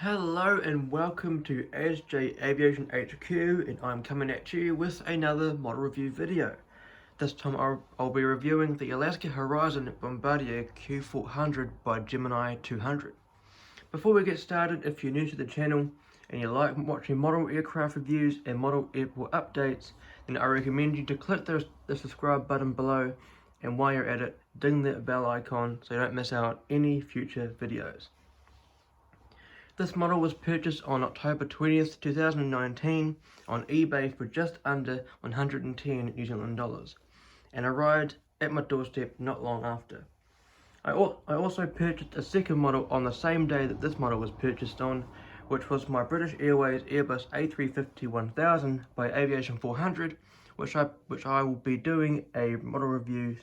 Hello and welcome to ASJ Aviation HQ, and I'm coming at you with another model review video. This time I'll be reviewing the Alaska Horizon Bombardier Q400 by Gemini200. Before we get started, if you're new to the channel and you like watching model aircraft reviews and model airport updates, then I recommend you to click the subscribe button below, and while you're at it, ding that bell icon so you don't miss out any future videos. This model was purchased on October 20th, 2019 on eBay for just under 110 New Zealand dollars and arrived at my doorstep not long after. I also purchased a second model on the same day that this model was purchased on, which was my British Airways Airbus A350-1000 by Aviation 400, which I will be doing a model review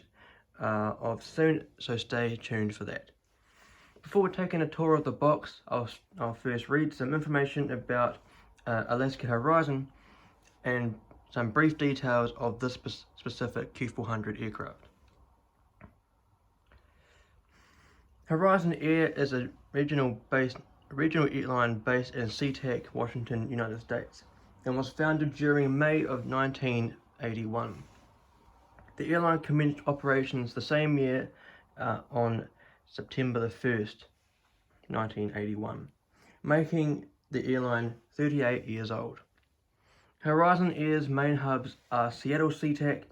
of soon, so stay tuned for that. Before taking a tour of the box, I'll first read some information about Alaska Horizon and some brief details of this specific Q400 aircraft. Horizon Air is a regional airline based in SeaTac, Washington, United States, and was founded during May of 1981. The airline commenced operations the same year on September the 1st, 1981, making the airline 38 years old. Horizon Air's main hubs are Seattle SeaTac,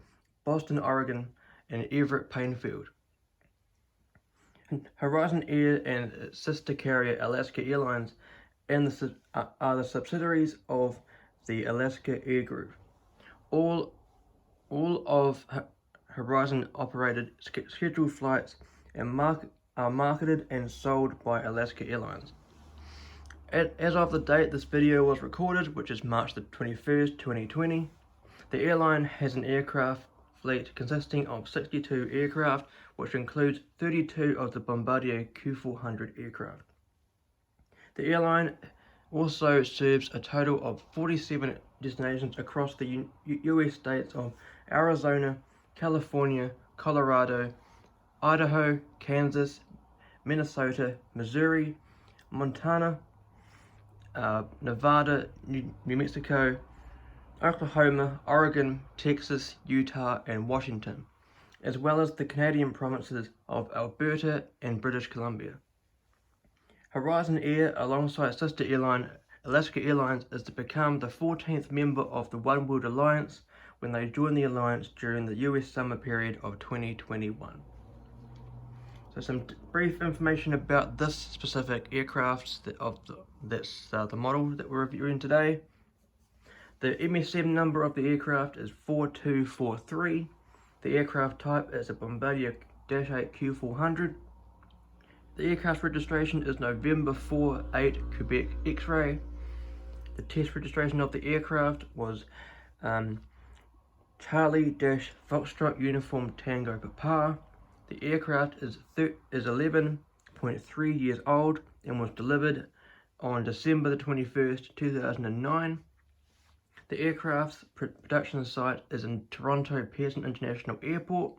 Boston, Oregon, and Everett, Plainfield. Horizon Air and its sister carrier Alaska Airlines are the subsidiaries of the Alaska Air Group. All of Horizon operated scheduled flights and are marketed and sold by Alaska Airlines. As of the date this video was recorded, which is March the 21st, 2020, the airline has an aircraft fleet consisting of 62 aircraft, which includes 32 of the Bombardier Q400 aircraft. The airline also serves a total of 47 destinations across the US states of Arizona, California, Colorado, Idaho, Kansas, Minnesota, Missouri, Montana, Nevada, New Mexico, Oklahoma, Oregon, Texas, Utah, and Washington, as well as the Canadian provinces of Alberta and British Columbia. Horizon Air, alongside sister airline Alaska Airlines, is to become the 14th member of the One World Alliance when they join the alliance during the US summer period of 2021. So some brief information about this specific aircraft, that's the model that we're reviewing today. The MSM number of the aircraft is 4243. The aircraft type is a Bombardier -8 Q400. The aircraft registration is November 48 Quebec X-ray. The test registration of the aircraft was Charlie-Foxtrot Uniform Tango Papa. The aircraft is 11.3 years old and was delivered on December the 21st, 2009. The aircraft's production site is in Toronto Pearson International Airport.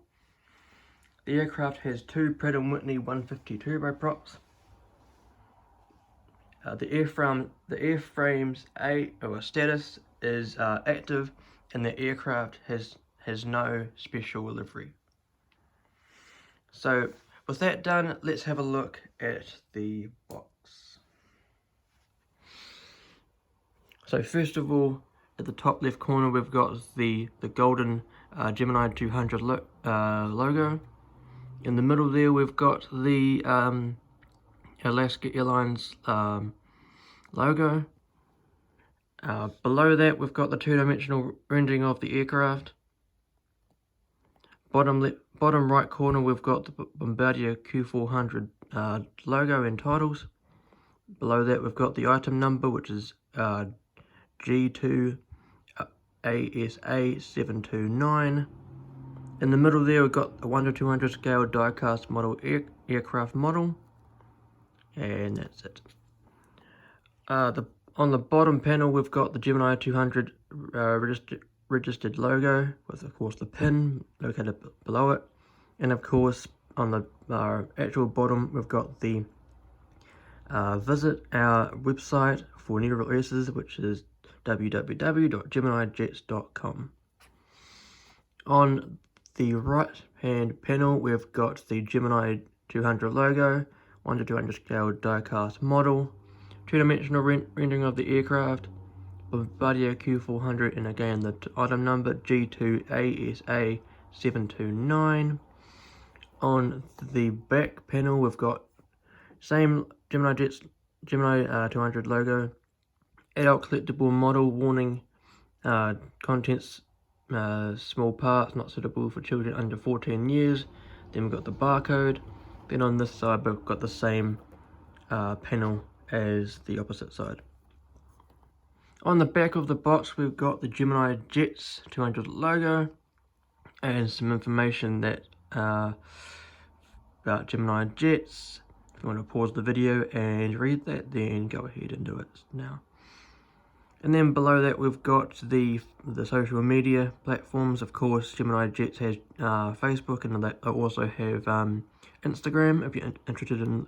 The aircraft has two Pratt & Whitney 150 turboprops. The airframe's status is active, and the aircraft has no special livery. So with that done, let's have a look at the box. So first of all, at the top left corner we've got the golden Gemini200 logo. In the middle there we've got the Alaska Airlines logo. Below that we've got the two-dimensional rendering of the aircraft. Bottom right corner we've got the Bombardier Q400 logo and titles. Below that we've got the item number, which is G2 ASA 729. In the middle there we've got the 1:200 scale die-cast model aircraft model, and that's it. On the bottom panel we've got the Gemini200 registered logo with, of course, the pin located below it, and of course on the actual bottom we've got the visit our website for new releases, which is www.geminijets.com. On the right hand panel, we've got the Gemini200 logo, 1:200 scale die-cast model, two-dimensional rendering of the aircraft, Bombardier Q400, and again the item number G2ASA729. On the back panel, we've got same Gemini 200 logo, adult collectible model, warning, contents, small parts, not suitable for children under 14 years. Then we've got the barcode. Then on this side we've got the same panel as the opposite side. On the back of the box we've got the Gemini Jets 200 logo and some information that about Gemini Jets. If you want to pause the video and read that, then go ahead and do it now. And then below that we've got the social media platforms. Of course, Gemini Jets has Facebook, and they also have Instagram if you're interested in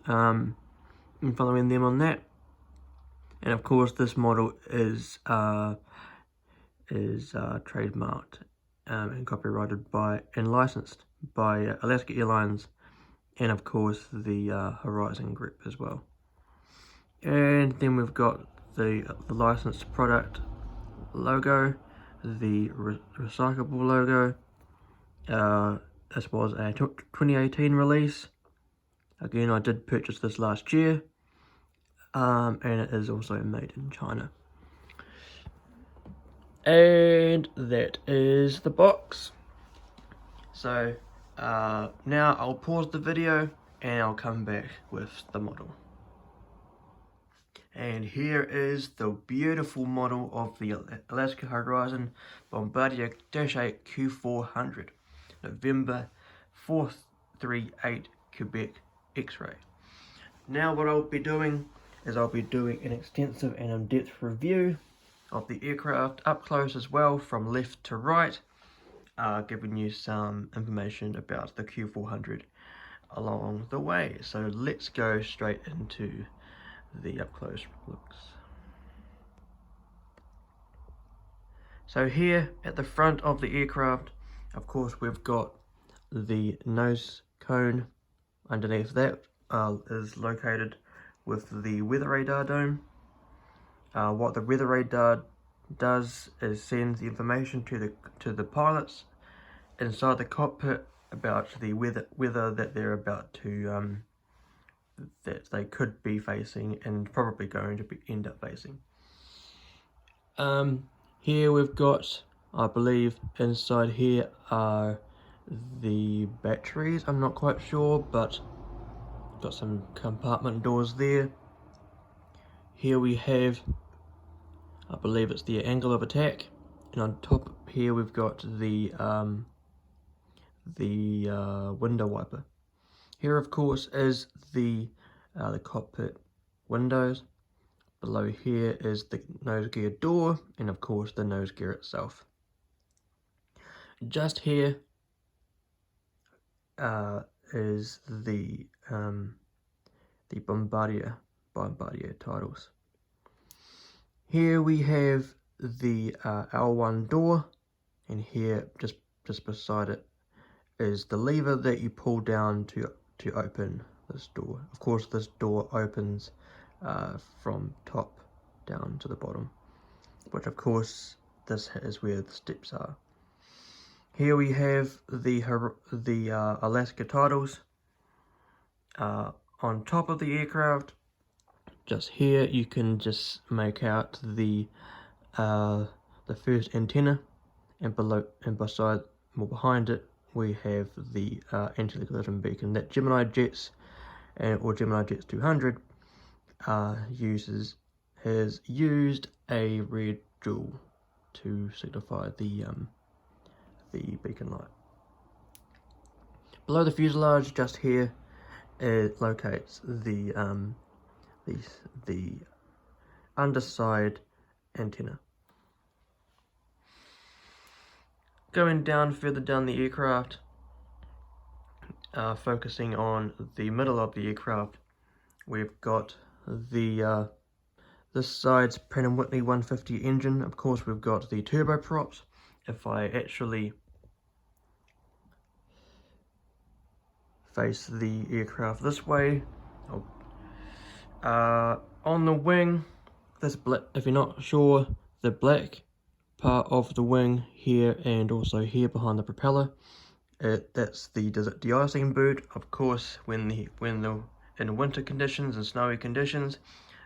following them on that. And of course, this model is trademarked and copyrighted by and licensed by Alaska Airlines, and of course the Horizon Group as well. And then we've got the licensed product logo, the recyclable logo. This was a 2018 release. Again, I did purchase this last year, and it is also made in China. And that is the box. So now I'll pause the video and I'll come back with the model. And here is the beautiful model of the Alaska Horizon Bombardier -8 Q400, November 438 Quebec X-ray. Now what I'll be doing is I'll be doing an extensive and in-depth review of the aircraft up close as well, from left to right, giving you some information about the Q400 along the way. So let's go straight into the up close looks. So here at the front of the aircraft, of course, we've got the nose cone. Underneath that is located with the weather radar dome. What the weather radar does is sends the information to the pilots inside the cockpit about the weather that they're about to that they could be facing and probably going to end up facing. Here we've got, I believe inside here are the batteries. I'm not quite sure, but got some compartment doors there. Here we have, I believe it's the angle of attack, and on top here we've got the window wiper. Here of course is the cockpit windows. Below here is the nose gear door, and of course the nose gear itself. Just here is the Bombardier titles. Here we have the L1 door, and here just beside it is the lever that you pull down to open this door. Of course, this door opens from top down to the bottom, which of course this is where the steps are. Here we have the Alaska titles on top of the aircraft. Just here you can just make out the first antenna, and behind it we have the anti-collision beacon that Gemini Jets or Gemini Jets 200 has used a red jewel to signify the beacon light. Below the fuselage, just here, it locates the underside antenna. Going down further down the aircraft, focusing on the middle of the aircraft, we've got this side's Pratt & Whitney 150 engine. Of course, we've got the turboprops. If I actually face the aircraft this way, on the wing, this black, if you're not sure, the black part of the wing here and also here behind the propeller, that's the de-icing boot. Of course, in winter conditions and snowy conditions,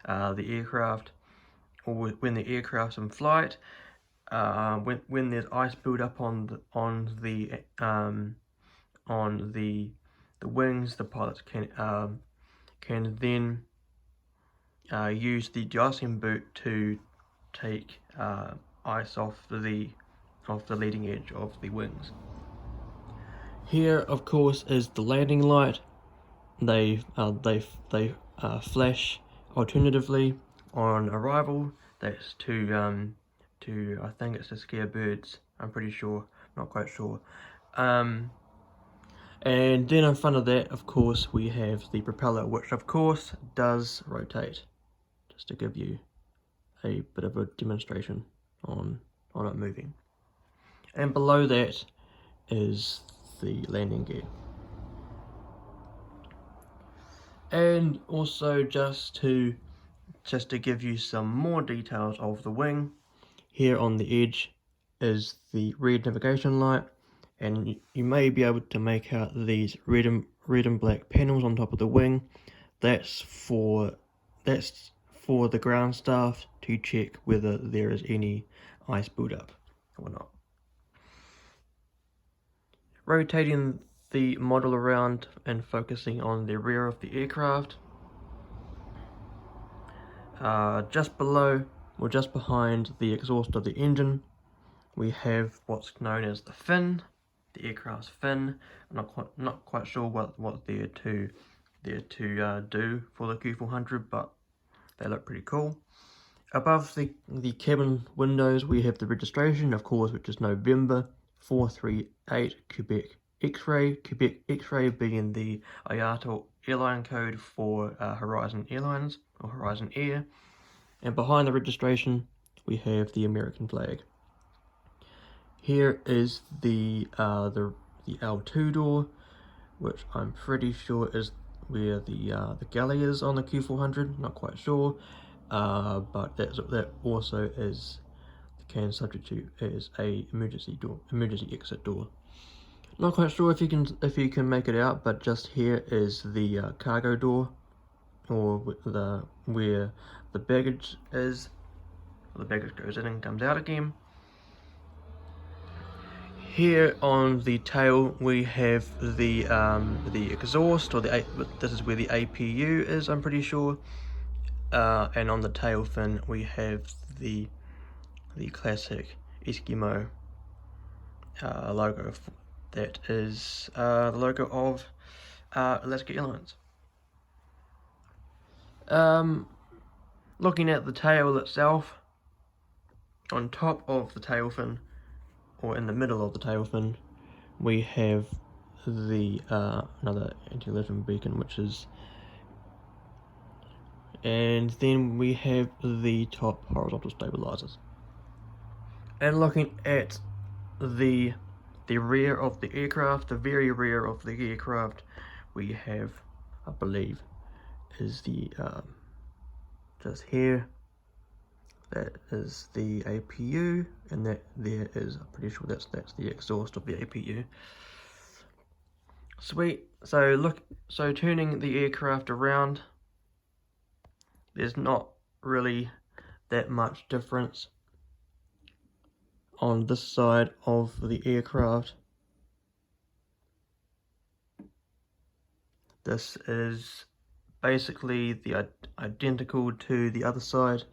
the aircraft, or when the aircraft's in flight, when there's ice build up on the wings, the pilots can then use the de-icing boot to take ice off the leading edge of the wings. Here, of course, is the landing light. They flash alternatively on arrival. That's to I think it's to scare birds. I'm pretty sure, not quite sure. And then in front of that, of course, we have the propeller, which of course does rotate. Just to give you a bit of a demonstration on it moving. And below that is the landing gear. And also just to give you some more details of the wing, here on the edge is the red navigation light, and you may be able to make out these red and black panels on top of the wing. That's for the ground staff to check whether there is any ice buildup or not. Rotating the model around and focusing on the rear of the aircraft, just below or just behind the exhaust of the engine, we have what's known as the fin, the aircraft's fin. I'm not quite sure what they're to do for the Q400, but they look pretty cool. Above the cabin windows, we have the registration, of course, which is November 438 Quebec X-ray. Quebec X-ray being the IATA airline code for Horizon Airlines or Horizon Air. And behind the registration, we have the American flag. Here is the L2 door, which I'm pretty sure is where the galley is on the Q400. Not quite sure, but that also is the can substitute as a emergency exit door. Not quite sure if you can make it out, but just here is the cargo door, or where the baggage is. The baggage goes in and comes out again. Here on the tail we have the exhaust, or this is where the APU is, I'm pretty sure. And on the tail fin we have the classic Eskimo logo. That is the logo of Alaska Airlines. Looking at the tail itself, on top of the tail fin, or in the middle of the tail fin, we have the another anti-collision beacon, and then we have the top horizontal stabilizers. And looking at the rear of the aircraft, the very rear of the aircraft, we have, I believe, is the just here. That is the APU, and that there is, I'm pretty sure that's the exhaust of the APU. Sweet. So turning the aircraft around, there's not really that much difference on this side of the aircraft. This is basically the identical to the other side.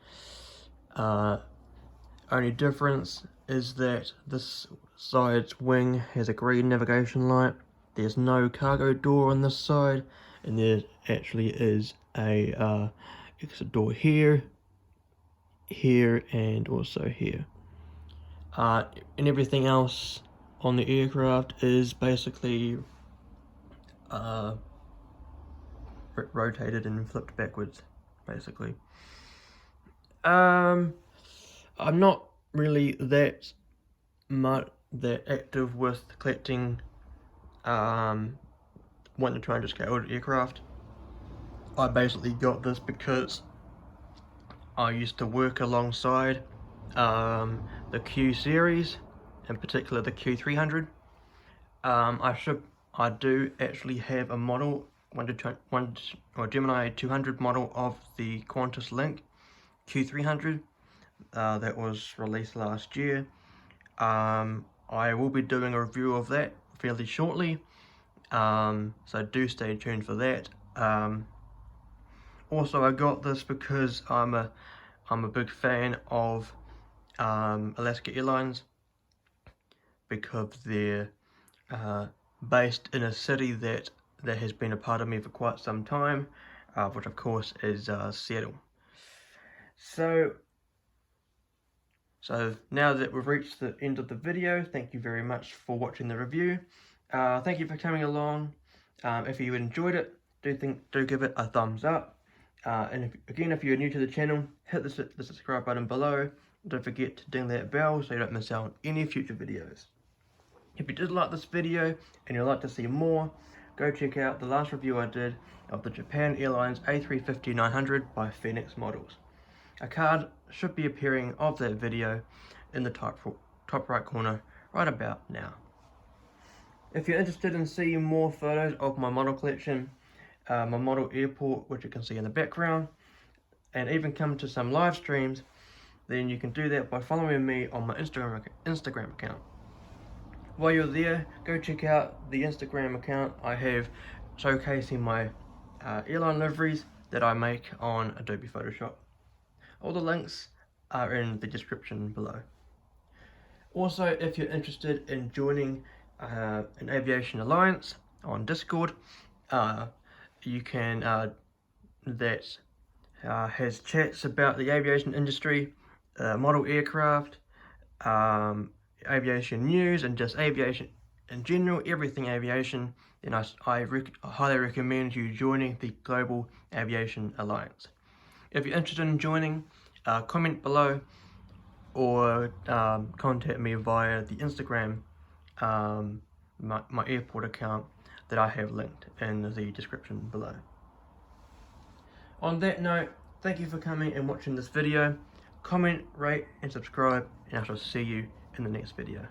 Only difference is that this side's wing has a green navigation light. There's no cargo door on this side, and there actually is a exit door here, and also here. And everything else on the aircraft is basically rotated and flipped backwards, basically. I'm not really that active with collecting 1 to 200 scaled aircraft. I basically got this because I used to work alongside the Q series, in particular the Q300. I do actually have a model, Gemini 200 model of the Qantas Link Q300 that was released last year. I will be doing a review of that fairly shortly, so do stay tuned for that. Also, I got this because I'm a big fan of Alaska Airlines, because they're based in a city that has been a part of me for quite some time, which of course is Seattle. So now that we've reached the end of the video, thank you very much for watching the review. Thank you for coming along. If you enjoyed it, do give it a thumbs up. And if you're new to the channel, hit the subscribe button below. Don't forget to ding that bell so you don't miss out on any future videos. If you did like this video and you'd like to see more, go check out the last review I did of the Japan Airlines A350-900 by Phoenix Models. A card should be appearing of that video in the top right corner right about now. If you're interested in seeing more photos of my model collection, my model airport, which you can see in the background, and even come to some live streams, then you can do that by following me on my Instagram account. While you're there, go check out the Instagram account I have showcasing my airline liveries that I make on Adobe Photoshop. All the links are in the description below. Also, if you're interested in joining an aviation alliance on Discord, you can that has chats about the aviation industry, model aircraft, aviation news, and just aviation in general, everything aviation, then I highly recommend you joining the Global Aviation Alliance. If you're interested in joining, comment below or contact me via the Instagram, my airport account that I have linked in the description below. On that note, thank you for coming and watching this video. Comment, rate and subscribe, and I shall see you in the next video.